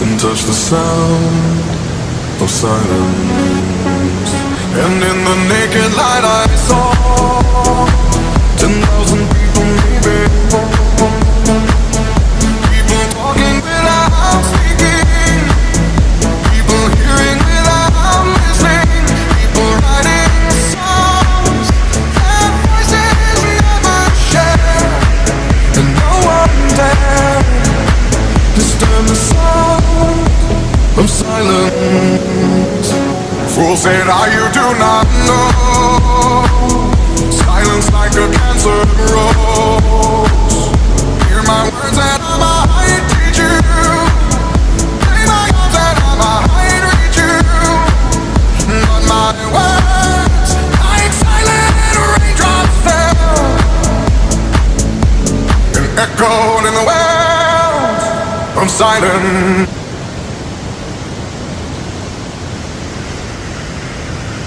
and touch the sound of silence. And in the naked light I saw 10,000 people maybe. People talking without speaking. People hearing without listening. People writing songs that voices never share. And no one dared disturb the sound of silence. Fools say that you do not know. Silence like a cancer grows. Hear my words and I might teach you. Play my cards and I might reach you. But my words, like silent raindrops fell and echoed in the wells of silence.